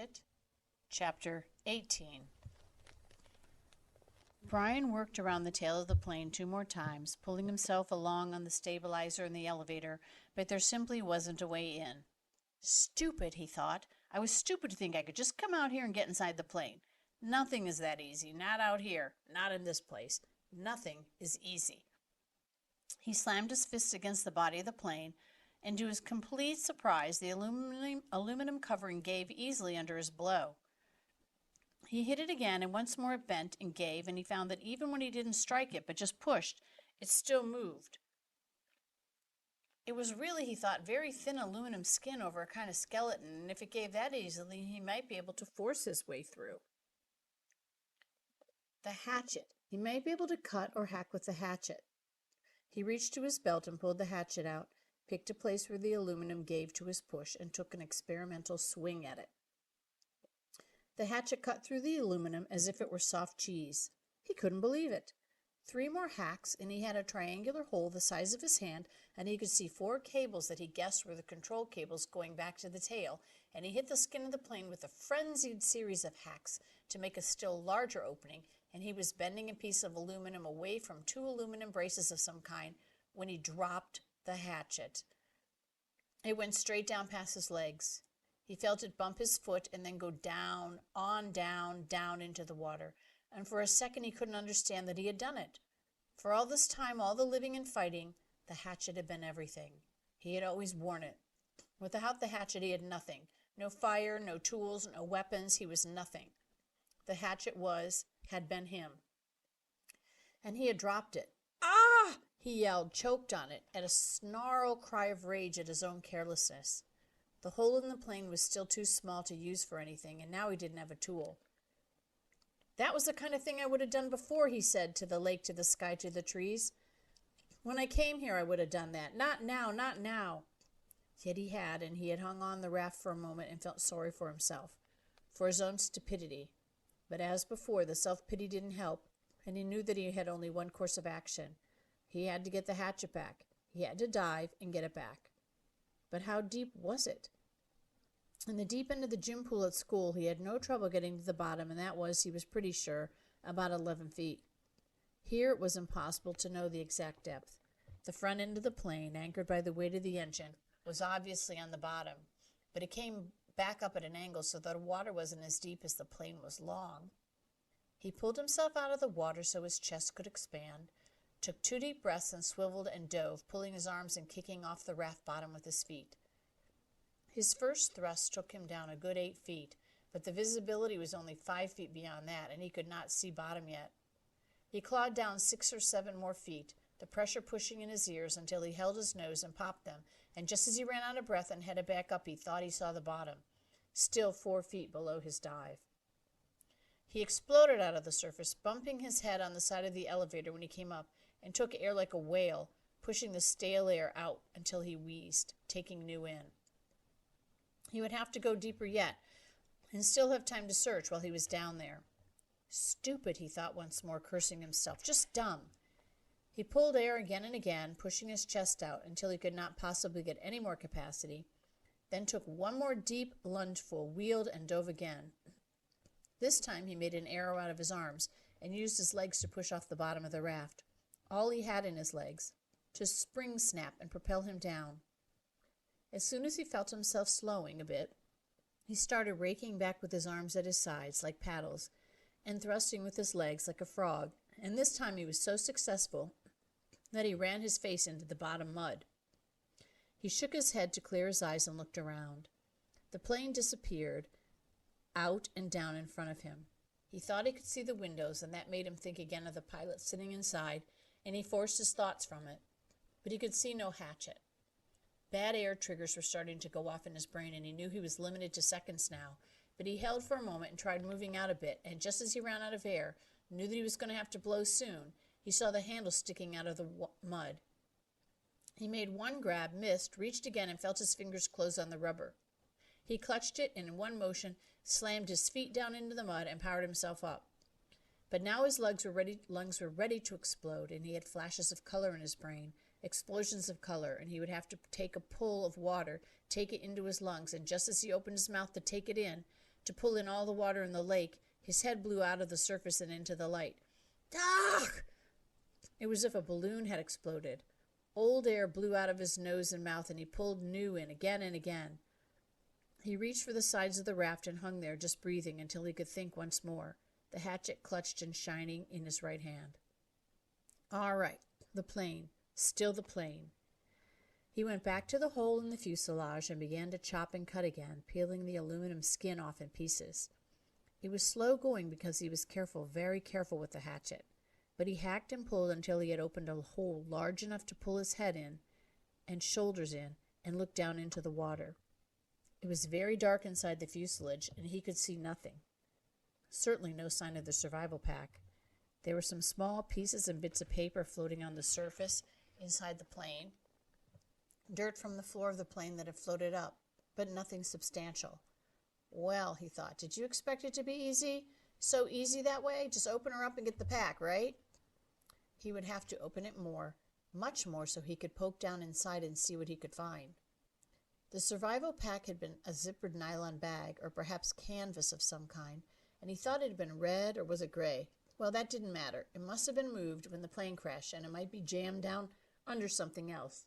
Hatchet, Chapter 18. Brian worked around the tail of the plane 2 more times, pulling himself along on the stabilizer and the elevator, but there simply wasn't a way in. Stupid, he thought. I was stupid to think I could just come out here and get inside the plane. Nothing is that easy. Not out here. Not in this place. Nothing is easy. He slammed his fist against the body of the plane, and to his complete surprise, the aluminum covering gave easily under his blow. He hit it again, and once more it bent and gave, and he found that even when he didn't strike it, but just pushed, it still moved. It was really, he thought, very thin aluminum skin over a kind of skeleton, and if it gave that easily, he might be able to force his way through. The hatchet. He might be able to cut or hack with the hatchet. He reached to his belt and pulled the hatchet out, picked a place where the aluminum gave to his push, and took an experimental swing at it. The hatchet cut through the aluminum as if it were soft cheese. He couldn't believe it. 3 more hacks, and he had a triangular hole the size of his hand, and he could see 4 cables that he guessed were the control cables going back to the tail, and he hit the skin of the plane with a frenzied series of hacks to make a still larger opening, and he was bending a piece of aluminum away from 2 aluminum braces of some kind when he dropped the hatchet. It went straight down past his legs. He felt it bump his foot and then go down, on down, down into the water. And for a second he couldn't understand that he had done it. For all this time, all the living and fighting, the hatchet had been everything. He had always worn it. Without the hatchet he had nothing. No fire, no tools, no weapons. He was nothing. The hatchet had been him. And he had dropped it. Ah! He yelled, choked on it, at a snarl cry of rage at his own carelessness. The hole in the plane was still too small to use for anything, and now he didn't have a tool. That was the kind of thing I would have done before, he said, to the lake, to the sky, to the trees. When I came here, I would have done that. Not now, not now. Yet he had, and he had hung on the raft for a moment and felt sorry for himself, for his own stupidity. But as before, the self-pity didn't help, and he knew that he had only one course of action. He had to get the hatchet back. He had to dive and get it back. But how deep was it? In the deep end of the gym pool at school, he had no trouble getting to the bottom, and that was, he was pretty sure, about 11 feet. Here it was impossible to know the exact depth. The front end of the plane, anchored by the weight of the engine, was obviously on the bottom, but it came back up at an angle so that the water wasn't as deep as the plane was long. He pulled himself out of the water so his chest could expand, took 2 deep breaths and swiveled and dove, pulling his arms and kicking off the raft bottom with his feet. His first thrust took him down a good 8 feet, but the visibility was only 5 feet beyond that, and he could not see bottom yet. He clawed down 6 or 7 more feet, the pressure pushing in his ears until he held his nose and popped them, and just as he ran out of breath and headed back up, he thought he saw the bottom, still 4 feet below his dive. He exploded out of the surface, bumping his head on the side of the elevator when he came up, and took air like a whale, pushing the stale air out until he wheezed, taking new in. He would have to go deeper yet, and still have time to search while he was down there. Stupid, he thought once more, cursing himself. Just dumb. He pulled air again and again, pushing his chest out until he could not possibly get any more capacity, then took 1 more deep lungeful, wheeled, and dove again. This time he made an arrow out of his arms and used his legs to push off the bottom of the raft, all he had in his legs, to spring snap and propel him down. As soon as he felt himself slowing a bit, he started raking back with his arms at his sides like paddles and thrusting with his legs like a frog, and this time he was so successful that he ran his face into the bottom mud. He shook his head to clear his eyes and looked around. The plane disappeared, out and down in front of him. He thought he could see the windows, and that made him think again of the pilot sitting inside, and he forced his thoughts from it. But he could see no hatchet. Bad air triggers were starting to go off in his brain, and he knew he was limited to seconds now. But he held for a moment and tried moving out a bit, and just as he ran out of air, knew that he was going to have to blow soon, he saw the handle sticking out of the mud. He made 1 grab, missed, reached again, and felt his fingers close on the rubber. He clutched it, and in one motion slammed his feet down into the mud and powered himself up. But now his lungs were ready to explode, and he had flashes of color in his brain, explosions of color, and he would have to take a pull of water, take it into his lungs, and just as he opened his mouth to take it in, To pull in all the water in the lake, his head blew out of the surface and into the light. "Ah!" It was as if a balloon had exploded. Old air blew out of his nose and mouth, and he pulled new in again and again. He reached for the sides of the raft and hung there, just breathing, until he could think once more, the hatchet clutched and shining in his right hand. All right, the plane. Still the plane. He went back to the hole in the fuselage and began to chop and cut again, peeling the aluminum skin off in pieces. It was slow going because he was careful, very careful with the hatchet. But he hacked and pulled until he had opened a hole large enough to pull his head in and shoulders in and look down into the water. It was very dark inside the fuselage, and he could see nothing. Certainly no sign of the survival pack. There were some small pieces and bits of paper floating on the surface inside the plane. Dirt from the floor of the plane that had floated up, but nothing substantial. Well, he thought, did you expect it to be easy? So easy that way? Just open her up and get the pack, right? He would have to open it more, much more, so he could poke down inside and see what he could find. The survival pack had been a zippered nylon bag, or perhaps canvas of some kind, and he thought it had been red, or was it gray? Well, that didn't matter. It must have been moved when the plane crashed, and it might be jammed down under something else.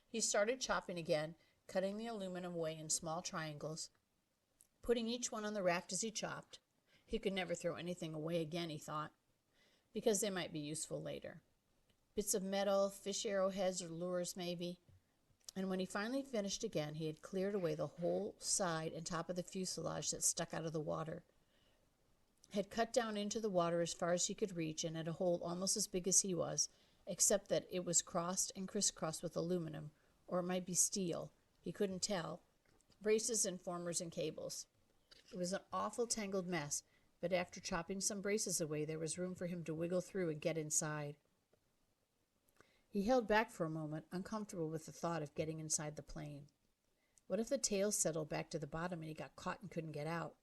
He started chopping again, cutting the aluminum away in small triangles, putting each one on the raft as he chopped. He could never throw anything away again, he thought, because they might be useful later. Bits of metal, fish arrowheads or lures maybe. And when he finally finished again, he had cleared away the whole side and top of the fuselage that stuck out of the water, had cut down into the water as far as he could reach, and had a hole almost as big as he was, except that it was crossed and crisscrossed with aluminum, or it might be steel. He couldn't tell. Braces and formers and cables. It was an awful tangled mess, but after chopping some braces away, there was room for him to wiggle through and get inside. He held back for a moment, uncomfortable with the thought of getting inside the plane. What if the tail settled back to the bottom and he got caught and couldn't get out?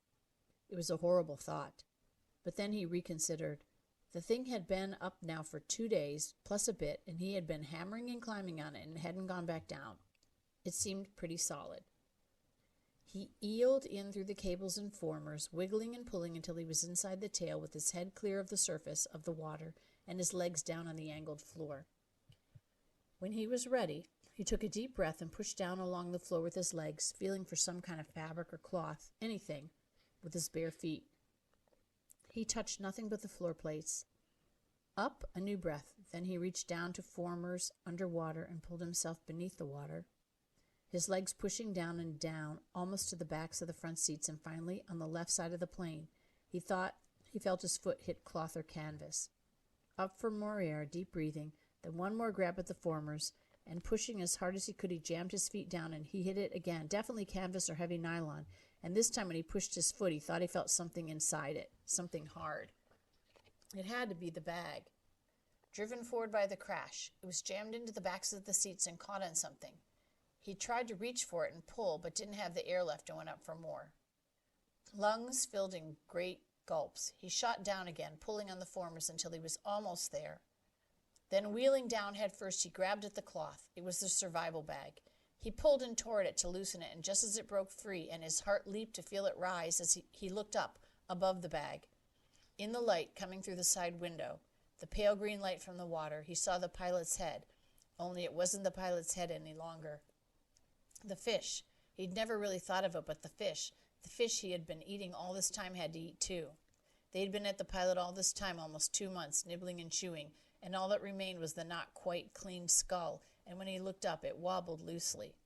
It was a horrible thought. But then he reconsidered. The thing had been up now for 2 days, plus a bit, and he had been hammering and climbing on it and hadn't gone back down. It seemed pretty solid. He eeled in through the cables and formers, wiggling and pulling until he was inside the tail with his head clear of the surface of the water and his legs down on the angled floor. When he was ready, he took a deep breath and pushed down along the floor with his legs, feeling for some kind of fabric or cloth, anything, with his bare feet. He touched nothing but the floor plates. Up, a new breath. Then he reached down to formers underwater and pulled himself beneath the water, his legs pushing down and down, almost to the backs of the front seats, and finally, on the left side of the plane, he thought he felt his foot hit cloth or canvas. Up for more air, deep breathing, then one more grab at the formers, and pushing as hard as he could, he jammed his feet down, and he hit it again, definitely canvas or heavy nylon, and this time when he pushed his foot, he thought he felt something inside it, something hard. It had to be the bag. Driven forward by the crash, it was jammed into the backs of the seats and caught on something. He tried to reach for it and pull, but didn't have the air left and went up for more. Lungs filled in great gulps. He shot down again, pulling on the formers until he was almost there. Then, wheeling down head first, he grabbed at the cloth. It was the survival bag. He pulled and tore at it to loosen it, and just as it broke free, and his heart leaped to feel it rise as he looked up above the bag. In the light coming through the side window, the pale green light from the water, he saw the pilot's head, only it wasn't the pilot's head any longer. The fish. He'd never really thought of it, but the fish he had been eating all this time had to eat too. They'd been at the pilot all this time, almost 2 months, nibbling and chewing, and all that remained was the not quite clean skull, and when he looked up, it wobbled loosely.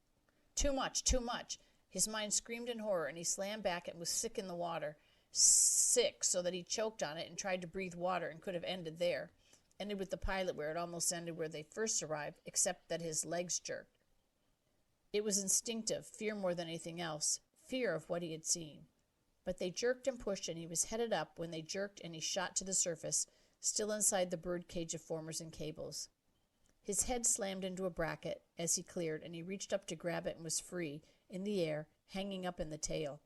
Too much, too much! His mind screamed in horror, and he slammed back and was sick in the water. Sick, so that he choked on it and tried to breathe water and could have ended there. Ended with the pilot where it almost ended where they first arrived, except that his legs jerked. It was instinctive, fear more than anything else, fear of what he had seen. But they jerked and pushed, and he was headed up when they jerked, and he shot to the surface, still inside the bird cage of formers and cables. His head slammed into a bracket as he cleared, and he reached up to grab it and was free, in the air, hanging up in the tail.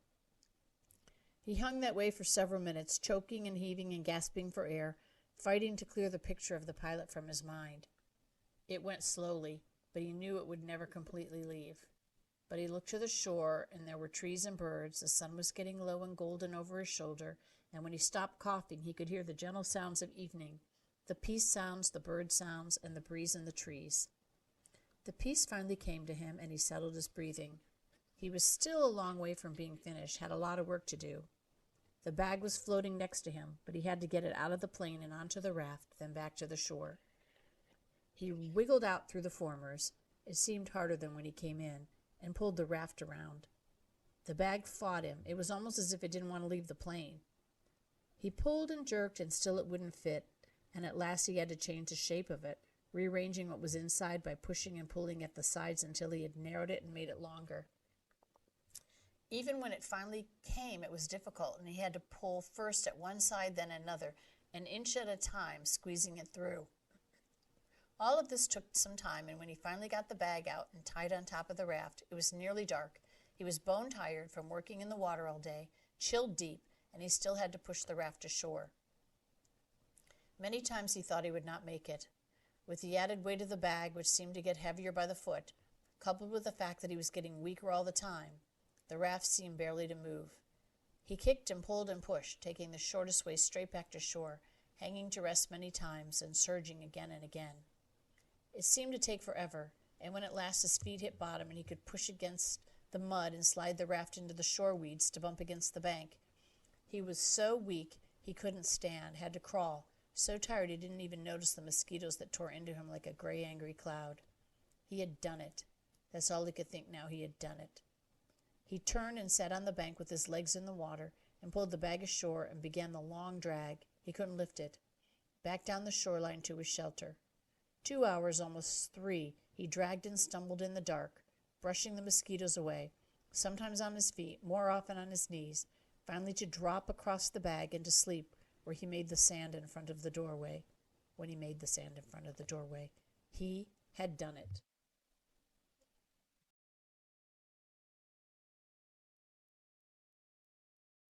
He hung that way for several minutes, choking and heaving and gasping for air, fighting to clear the picture of the pilot from his mind. It went slowly, but he knew it would never completely leave. But he looked to the shore, and there were trees and birds. The sun was getting low and golden over his shoulder, and when he stopped coughing, he could hear the gentle sounds of evening, the peace sounds, the bird sounds, and the breeze in the trees. The peace finally came to him, and he settled his breathing. He was still a long way from being finished, had a lot of work to do. The bag was floating next to him, but he had to get it out of the plane and onto the raft, then back to the shore. He wiggled out through the formers. It seemed harder than when he came in, and pulled the raft around. The bag fought him. It was almost as if it didn't want to leave the plane. He pulled and jerked, and still it wouldn't fit, and at last he had to change the shape of it, rearranging what was inside by pushing and pulling at the sides until he had narrowed it and made it longer. Even when it finally came, it was difficult, and he had to pull first at one side, then another, an inch at a time, squeezing it through. All of this took some time, and when he finally got the bag out and tied on top of the raft, it was nearly dark. He was bone-tired from working in the water all day, chilled deep, and he still had to push the raft ashore. Many times he thought he would not make it. With the added weight of the bag, which seemed to get heavier by the foot, coupled with the fact that he was getting weaker all the time, the raft seemed barely to move. He kicked and pulled and pushed, taking the shortest way straight back to shore, hanging to rest many times and surging again and again. It seemed to take forever, and when at last his feet hit bottom and he could push against the mud and slide the raft into the shore weeds to bump against the bank, he was so weak he couldn't stand, had to crawl, so tired he didn't even notice the mosquitoes that tore into him like a gray, angry cloud. He had done it. That's all he could think now. He had done it. He turned and sat on the bank with his legs in the water and pulled the bag ashore and began the long drag. He couldn't lift it. Back down the shoreline to his shelter. 2 hours, almost 3, he dragged and stumbled in the dark, brushing the mosquitoes away, sometimes on his feet, more often on his knees, finally to drop across the bag and to sleep where he made the sand in front of the doorway. When he made the sand in front of the doorway, he had done it.